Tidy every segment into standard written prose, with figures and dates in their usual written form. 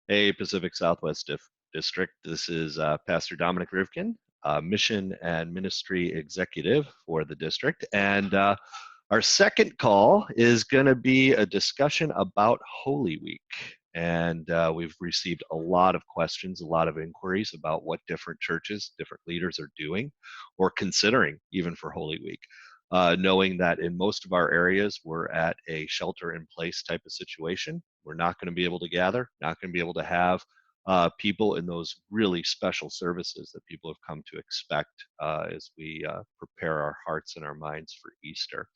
Hey, Pacific Southwest District. This is Pastor Dominic Rivkin, Mission and Ministry Executive for the district. And our second call is going to be a discussion about Holy Week. And we've received a lot of questions, a lot of inquiries about what different churches, different leaders are doing or considering even for Holy Week. Knowing that in most of our areas, we're at a shelter in place type of situation. We're not going to be able to gather, not going to be able to have people in those really special services that people have come to expect as we prepare our hearts and our minds for Easter.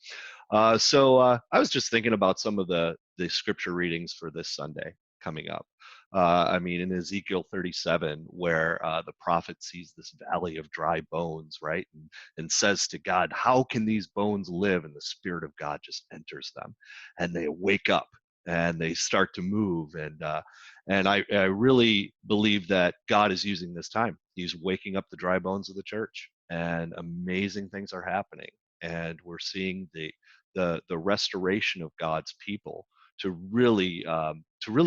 So I was just thinking about some of the scripture readings for this Sunday coming up. I mean, in Ezekiel 37, where the prophet sees this valley of dry bones, right, and says to God, "How can these bones live?" And the Spirit of God just enters them, and they wake up and they start to move. And I really believe that God is using this time. He's waking up the dry bones of the church, and amazing things are happening. And we're seeing the restoration of God's people to really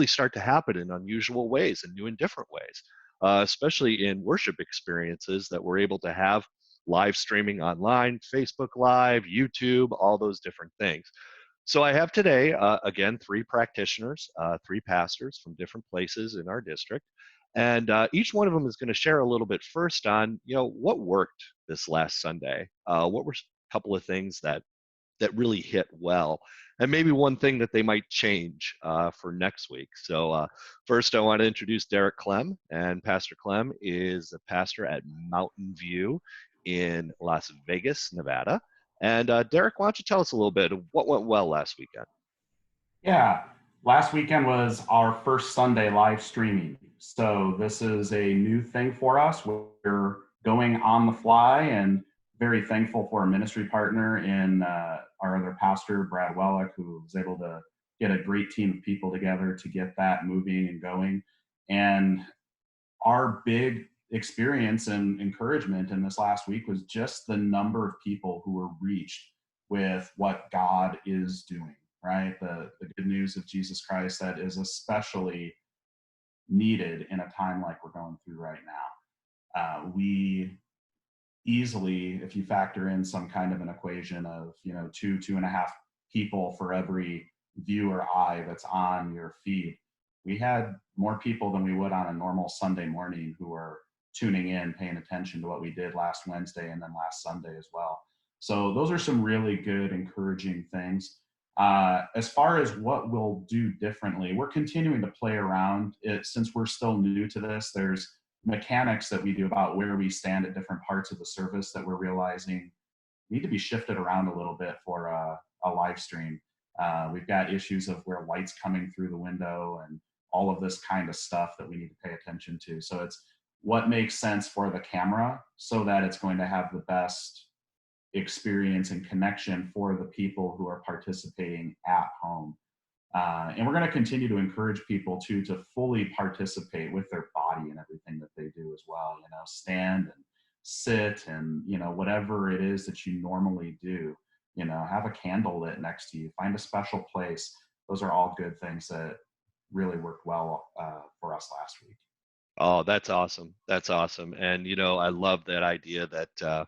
start to happen in unusual ways and new and different ways, especially in worship experiences that we're able to have live streaming online, Facebook Live, YouTube, all those different things. So I have today, again, three practitioners, three pastors from different places in our district. And each one of them is going to share a little bit first on, what worked this last Sunday. What were a couple of things that really hit well, and maybe one thing that they might change for next week. So first, I want to introduce Derek Klemm, and Pastor Klemm is a pastor at Mountain View in Las Vegas, Nevada. And Derek, why don't you tell us a little bit of what went well last weekend? Yeah, last weekend was our first Sunday live streaming. So this is a new thing for us. We're going on the fly and very thankful for a ministry partner in our other pastor, Brad Wellick, who was able to get a great team of people together to get that moving and going. And our big experience and encouragement in this last week was just the number of people who were reached with what God is doing, right? The good news of Jesus Christ that is especially needed in a time like we're going through right now. We easily, if you factor in some kind of an equation of, 2.5 people for every view or eye that's on your feed, we had more people than we would on a normal Sunday morning who are tuning in, paying attention to what we did last Wednesday and then last Sunday as well. So those are some really good, encouraging things. As far as what we'll do differently, we're continuing to play around it since we're still new to this. There's mechanics that we do about where we stand at different parts of the service that we're realizing need to be shifted around a little bit for a live stream. We've got issues of where light's coming through the window and all of this kind of stuff that we need to pay attention to. So it's what makes sense for the camera so that it's going to have the best experience and connection for the people who are participating at home. And we're going to continue to encourage people to fully participate with their body and everything that they do as well. Stand and sit and, whatever it is that you normally do, have a candle lit next to you, find a special place. Those are all good things that really worked well for us last week. Oh, that's awesome. That's awesome. And, I love that idea that,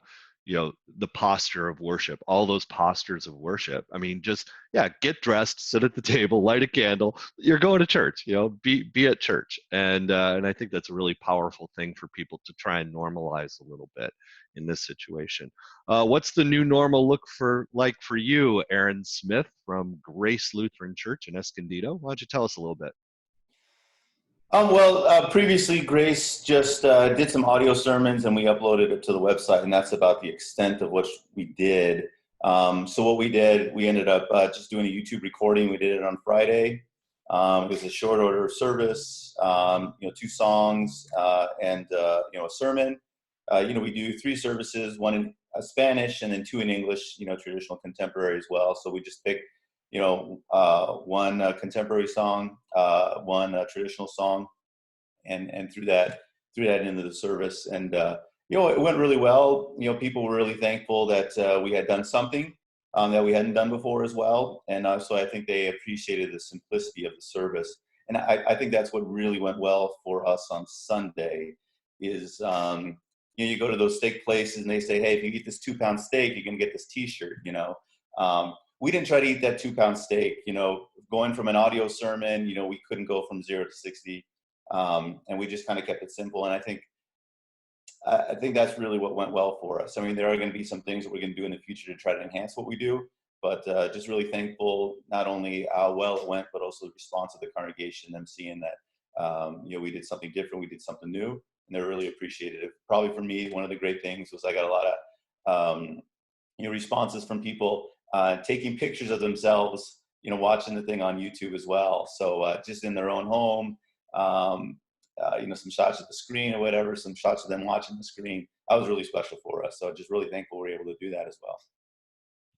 the posture of worship, all those postures of worship. I mean, just, yeah, get dressed, sit at the table, light a candle. You're going to church, be at church. And I think that's a really powerful thing for people to try and normalize a little bit in this situation. What's the new normal look like for you, Aaron Smith from Grace Lutheran Church in Escondido? Why don't you tell us a little bit? Previously, Grace just did some audio sermons and we uploaded it to the website, and that's about the extent of what we did. So what we did, we ended up just doing a YouTube recording. We did it on Friday. It was a short order service, 2 songs and a sermon. We do 3 services, one in Spanish and then 2 in English, traditional contemporary as well. So we just picked one contemporary song, one traditional song, and threw that into the service. And it went really well. People were really thankful that we had done something that we hadn't done before as well. And so I think they appreciated the simplicity of the service. And I think that's what really went well for us on Sunday is, you go to those steak places and they say, hey, if you eat this 2-pound steak, you can get this t-shirt, we didn't try to eat that 2-pound steak, going from an audio sermon, we couldn't go from 0 to 60. And we just kind of kept it simple. And I think that's really what went well for us. I mean, there are going to be some things that we're going to do in the future to try to enhance what we do, but just really thankful not only how well it went, but also the response of the congregation, them seeing that, we did something different, we did something new, and they're really appreciative. Probably for me, one of the great things was I got a lot of, responses from people taking pictures of themselves, watching the thing on YouTube as well. So just in their own home, some shots of the screen or whatever, some shots of them watching the screen. That was really special for us. So just really thankful we're able to do that as well.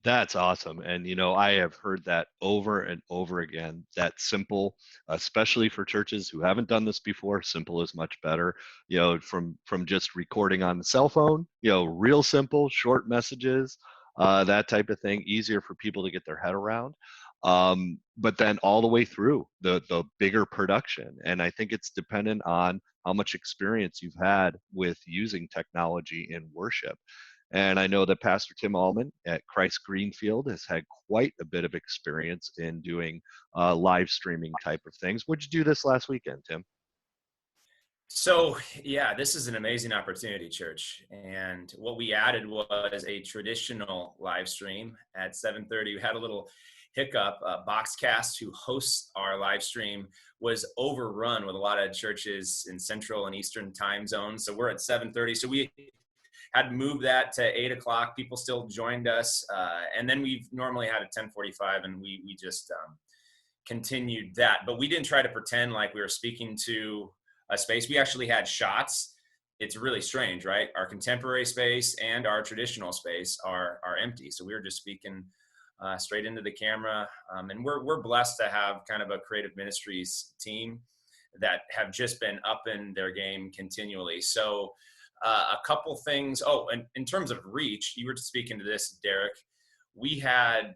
That's awesome. And, I have heard that over and over again, that simple, especially for churches who haven't done this before, simple is much better, from just recording on the cell phone, real simple, short messages, that type of thing, easier for people to get their head around. But then all the way through the bigger production. And I think it's dependent on how much experience you've had with using technology in worship. And I know that Pastor Tim Ahlman at Christ Greenfield has had quite a bit of experience in doing live streaming type of things. What'd you do this last weekend, Tim? So, yeah, this is an amazing opportunity, church. And what we added was a traditional live stream at 7:30. We had a little hiccup. Boxcast, who hosts our live stream, was overrun with a lot of churches in Central and Eastern time zones. So we're at 7:30. So we had moved that to 8 o'clock. People still joined us. And then we've normally had a 10:45, and we just continued that. But we didn't try to pretend like we were speaking to a space. We actually had shots. It's really strange, right? Our contemporary space and our traditional space are empty. So we were just speaking straight into the camera. And we're blessed to have kind of a creative ministries team that have just been upping their game continually. So a couple things. Oh, and in terms of reach, you were speaking to this, Derek. We had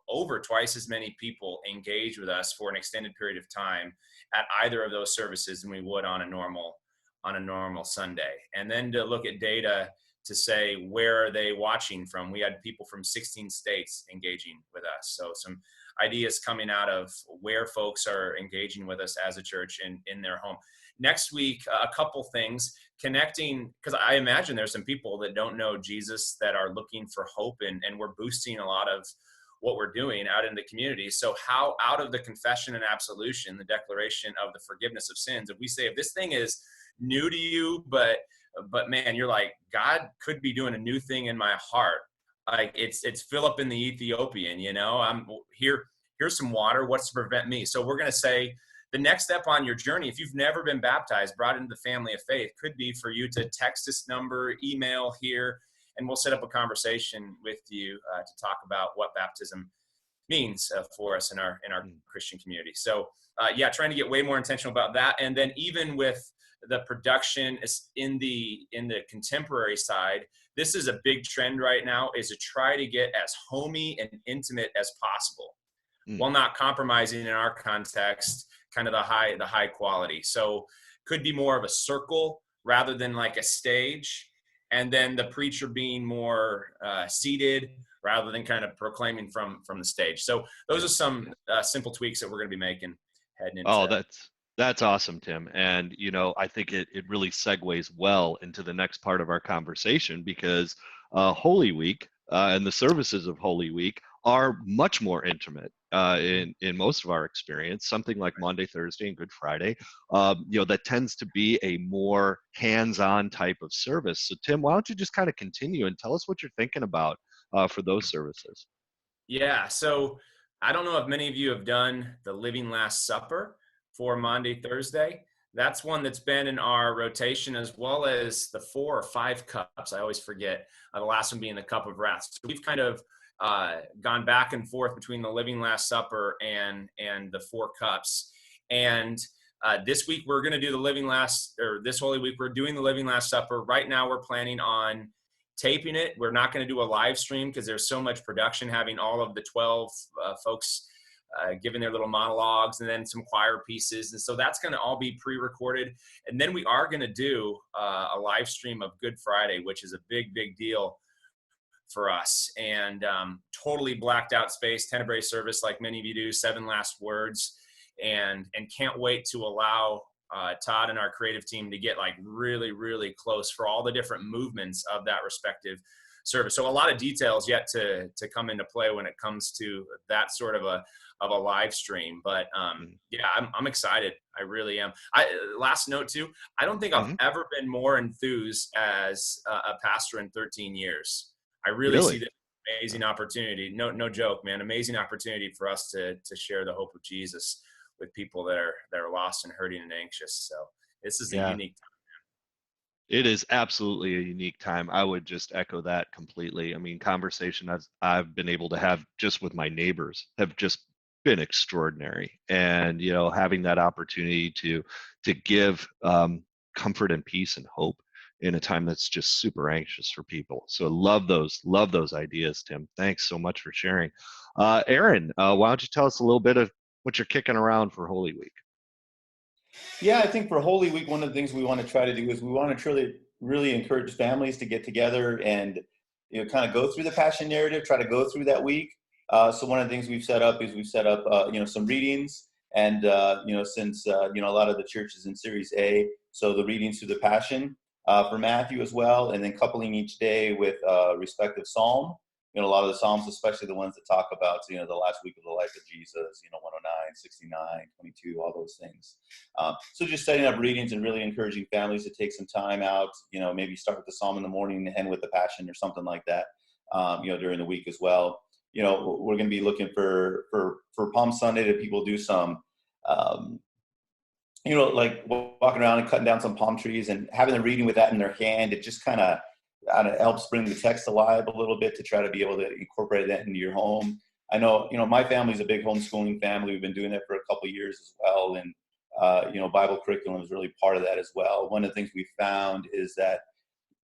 over twice as many people engage with us for an extended period of time at either of those services than we would on a normal Sunday. And then to look at data to say, where are they watching from? We had people from 16 states engaging with us. So some ideas coming out of where folks are engaging with us as a church in their home. Next week, a couple things connecting, because I imagine there's some people that don't know Jesus that are looking for hope, and we're boosting a lot of what we're doing out in the community. So how out of the confession and absolution, the declaration of the forgiveness of sins, if we say, if this thing is new to you, but man, you're like, God could be doing a new thing in my heart. Like it's Philip in the Ethiopian, I'm here. Here's some water. What's to prevent me? So we're going to say, the next step on your journey, if you've never been baptized, brought into the family of faith, could be for you to text this number, email here, and we'll set up a conversation with you to talk about what baptism means for us in our Christian community. So trying to get way more intentional about that. And then even with the production in the contemporary side, this is a big trend right now, is to try to get as homey and intimate as possible, while not compromising in our context kind of the high quality. So could be more of a circle rather than like a stage, and then the preacher being more seated rather than kind of proclaiming from the stage. So those are some simple tweaks that we're going to be making heading into. Oh, that's awesome, Tim. And, I think it really segues well into the next part of our conversation, because Holy Week and the services of Holy Week are much more intimate in most of our experience. Something like Maundy, Thursday, and Good Friday, that tends to be a more hands-on type of service. So Tim, why don't you just kind of continue and tell us what you're thinking about for those services? Yeah, so I don't know if many of you have done the Living Last Supper for Maundy, Thursday. That's one that's been in our rotation, as well as the 4 or 5 cups. I always forget, the last one being the cup of wrath. So we've kind of gone back and forth between the Living Last Supper and the 4 cups. And this week we're going to do this Holy Week, we're doing the Living Last Supper. Right now we're planning on taping it. We're not going to do a live stream because there's so much production, having all of the 12 folks giving their little monologues, and then some choir pieces. And so that's going to all be pre-recorded. And then we are going to do a live stream of Good Friday, which is a big, big deal for us. And totally blacked out space, Tenebrae service, like many of you do, 7 last words. And can't wait to allow Todd and our creative team to get like really, really close for all the different movements of that respective service. So a lot of details yet to come into play when it comes to that sort of a live stream. But yeah, I'm excited. I really am. Last note too, I don't think I've ever been more enthused as a pastor in 13 years. I really see this amazing opportunity. No joke, man. Amazing opportunity for us to share the hope of Jesus with people that are lost and hurting and anxious. So this is a unique time. It is absolutely a unique time. I would just echo that completely. I mean, conversation I've been able to have just with my neighbors have just been extraordinary. And, you know, having that opportunity to give comfort and peace and hope in a time that's just super anxious for people. So love those ideas, Tim. Thanks so much for sharing. Aaron, why don't you tell us a little bit of what you're kicking around for Holy Week? Yeah, I think for Holy Week, one of the things we want to try to do is we want to truly, really encourage families to get together and, you know, kind of go through the Passion narrative, try to go through that week. So one of the things we've set up is you know, some readings, and you know, since you know, a lot of the churches in Series A, so the readings through the Passion for Matthew as well, and then coupling each day with respective psalm. You know, a lot of the psalms, especially the ones that talk about, you know, the last week of the life of Jesus, you know, 109, 69, 22, all those things. So just setting up readings and really encouraging families to take some time out, you know, maybe start with the psalm in the morning and end with the Passion or something like that, you know, during the week as well. You know, we're going to be looking for Palm Sunday that people do some, you know, like walking around and cutting down some palm trees and having the reading with that in their hand. It just kind of helps bring the text alive a little bit to try to be able to incorporate that into your home. I know, you know, my family's a big homeschooling family. We've been doing that for a couple of years as well. And, you know, Bible curriculum is really part of that as well. One of the things we found is that,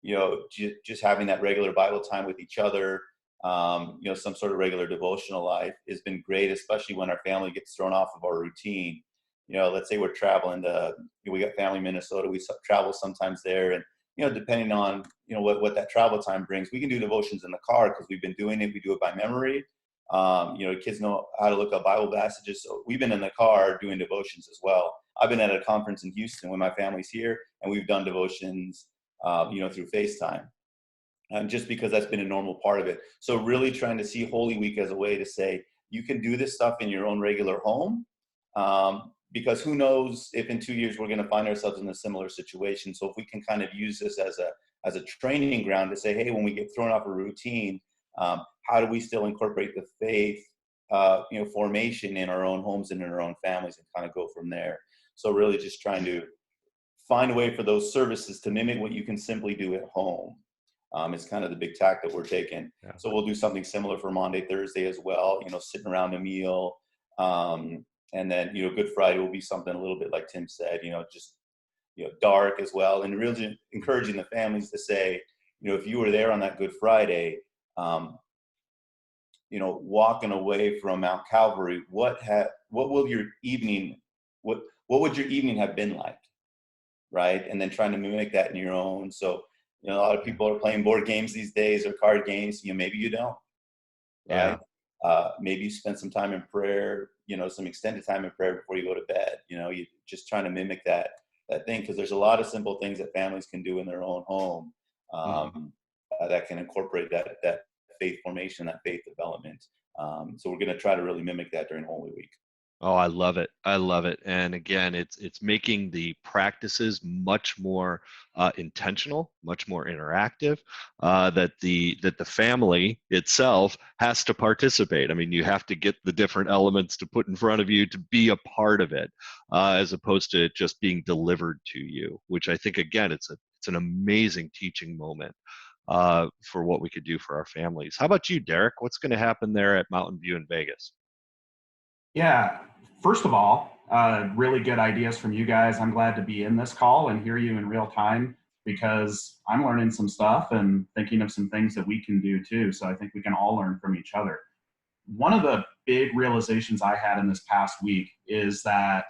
you know, just having that regular Bible time with each other, you know, some sort of regular devotional life has been great, especially when our family gets thrown off of our routine. You know, let's say we're traveling we got family in Minnesota, we travel sometimes there, and, you know, depending on, you know, what that travel time brings, we can do devotions in the car because we've been doing it. We do it by memory. You know, kids know how to look up Bible passages. So we've been in the car doing devotions as well. I've been at a conference in Houston when my family's here, and we've done devotions, you know, through FaceTime. Just because that's been a normal part of it. So really trying to see Holy Week as a way to say, you can do this stuff in your own regular home. Because who knows if in 2 years we're going to find ourselves in a similar situation. So if we can kind of use this as a training ground to say, hey, when we get thrown off a routine, how do we still incorporate the faith, you know, formation in our own homes and in our own families, and kind of go from there. So really just trying to find a way for those services to mimic what you can simply do at home. It's kind of the big tack that we're taking. Yeah. So we'll do something similar for Maundy, Thursday as well, you know, sitting around a meal. And then, you know, Good Friday will be something a little bit like Tim said, you know, just, you know, dark as well. And really encouraging the families to say, you know, if you were there on that Good Friday, you know, walking away from Mount Calvary, what would your evening have been like? Right. And then trying to mimic that in your own. So, you know, a lot of people are playing board games these days or card games. You know, maybe you don't. Right. Yeah. Maybe you spend some time in prayer, you know, some extended time in prayer before you go to bed. You know, you just trying to mimic that thing, because there's a lot of simple things that families can do in their own home that can incorporate that faith formation, that faith development. So we're going to try to really mimic that during Holy Week. Oh, I love it. I love it. And again, it's making the practices much more intentional, much more interactive, that the family itself has to participate. I mean, you have to get the different elements to put in front of you to be a part of it, as opposed to just being delivered to you, which I think, again, it's an amazing teaching moment for what we could do for our families. How about you, Derek? What's going to happen there at Mountain View in Vegas? Yeah, first of all, really good ideas from you guys. I'm glad to be in this call and hear you in real time, because I'm learning some stuff and thinking of some things that we can do too. So I think we can all learn from each other. One of the big realizations I had in this past week is that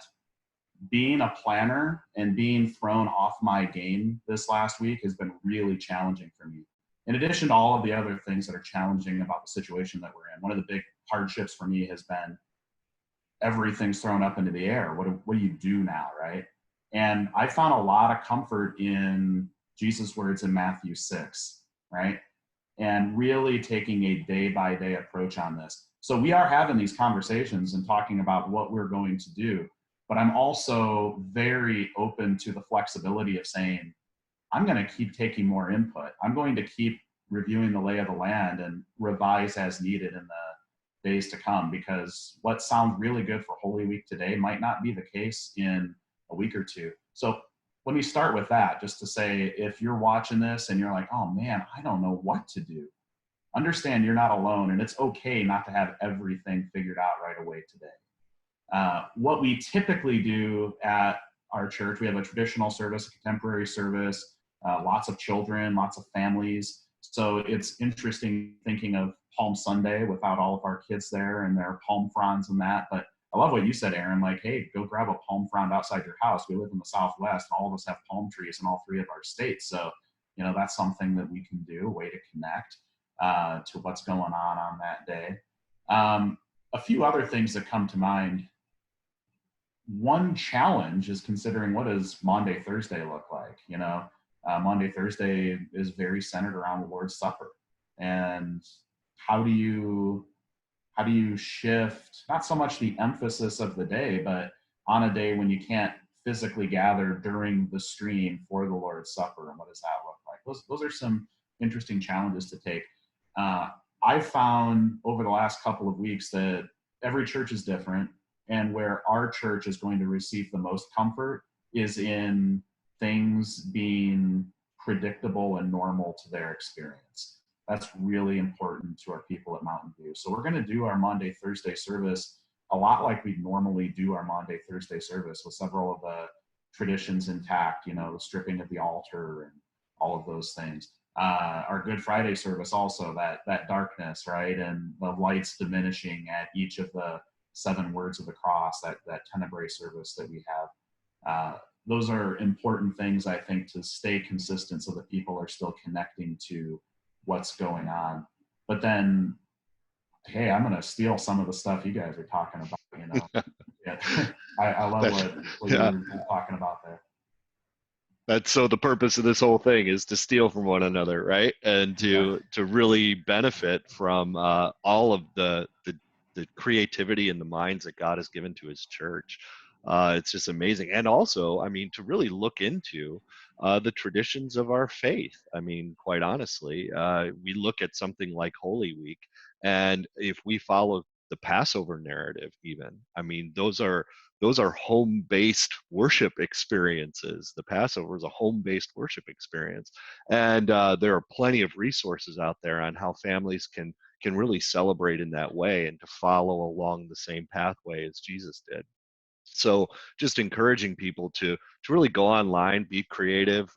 being a planner and being thrown off my game this last week has been really challenging for me. In addition to all of the other things that are challenging about the situation that we're in, one of the big hardships for me has been everything's thrown up into the air. What do you do now, right? And I found a lot of comfort in Jesus' words in Matthew 6, right? And really taking a day-by-day approach on this. So we are having these conversations and talking about what we're going to do, but I'm also very open to the flexibility of saying, I'm going to keep taking more input. I'm going to keep reviewing the lay of the land and revise as needed in the days to come, because what sounds really good for Holy Week today might not be the case in a week or two. So let me start with that, just to say, if you're watching this and you're like, oh man, I don't know what to do, understand you're not alone, and it's okay not to have everything figured out right away today. What we typically do at our church, we have a traditional service, a contemporary service, lots of children, lots of families. So it's interesting thinking of Palm Sunday without all of our kids there and their palm fronds and that. But I love what you said, Aaron, like, hey, go grab a palm frond outside your house. We live in the Southwest, and all of us have palm trees in all 3 of our states. So, that's something that we can do, a way to connect to what's going on that day. A few other things that come to mind. One challenge is considering, what does Maundy, Thursday look like? Maundy, Thursday is very centered around the Lord's Supper. And how do you shift, not so much the emphasis of the day, but on a day when you can't physically gather during the stream for the Lord's Supper, and what does that look like? Those are some interesting challenges to take. I've found over the last couple of weeks that every church is different, and where our church is going to receive the most comfort is in things being predictable and normal to their experience. That's really important to our people at Mountain View. So we're going to do our Maundy, Thursday service a lot like we normally do our Maundy, Thursday service, with several of the traditions intact, the stripping of the altar and all of those things. Our Good Friday service also, that darkness, right, and the lights diminishing at each of the 7 words of the cross, that tenebrae service that we have. Those are important things, I think, to stay consistent so that people are still connecting to what's going on. But then, hey, I'm going to steal some of the stuff you guys are talking about, Yeah. I love what you're talking about there. That's so the purpose of this whole thing is to steal from one another, right? And to really benefit from all of the creativity and the minds that God has given to his church. It's just amazing. And also, I mean, to really look into the traditions of our faith. I mean, quite honestly, we look at something like Holy Week, and if we follow the Passover narrative, even, I mean, those are home-based worship experiences. The Passover is a home-based worship experience, and there are plenty of resources out there on how families can really celebrate in that way and to follow along the same pathway as Jesus did. So just encouraging people to really go online, be creative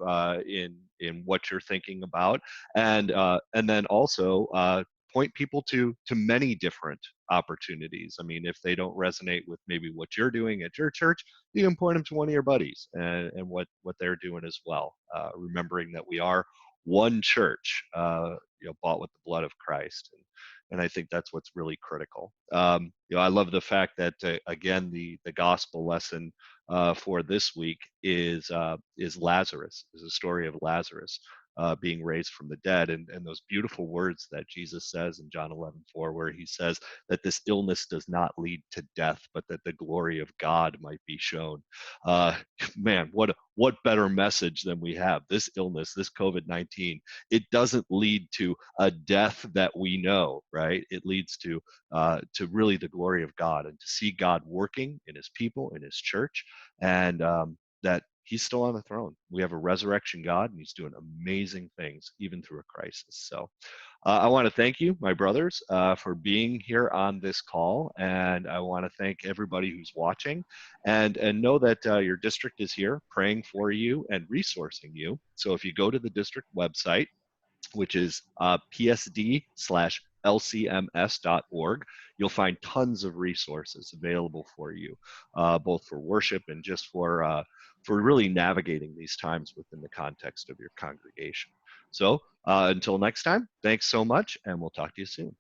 in what you're thinking about, and then also point people to many different opportunities. I mean, if they don't resonate with maybe what you're doing at your church, you can point them to one of your buddies and what they're doing as well. Remembering that we are one church, bought with the blood of Christ. And I think that's what's really critical. I love the fact that again, the gospel lesson for this week is Lazarus, is a story of Lazarus being raised from the dead, and those beautiful words that Jesus says in John 11:4, where he says that this illness does not lead to death, but that the glory of God might be shown. Man, what better message than we have? This illness, this COVID-19, it doesn't lead to a death that we know, right? It leads to really the glory of God, and to see God working in his people, in his church, and that he's still on the throne. We have a resurrection God, and he's doing amazing things even through a crisis. So I want to thank you, my brothers, for being here on this call, and I want to thank everybody who's watching, and know that your district is here praying for you and resourcing you. So if you go to the district website, which is psd/ lcms.org. You'll find tons of resources available for you, both for worship and just for really navigating these times within the context of your congregation. So until next time, thanks so much, and we'll talk to you soon.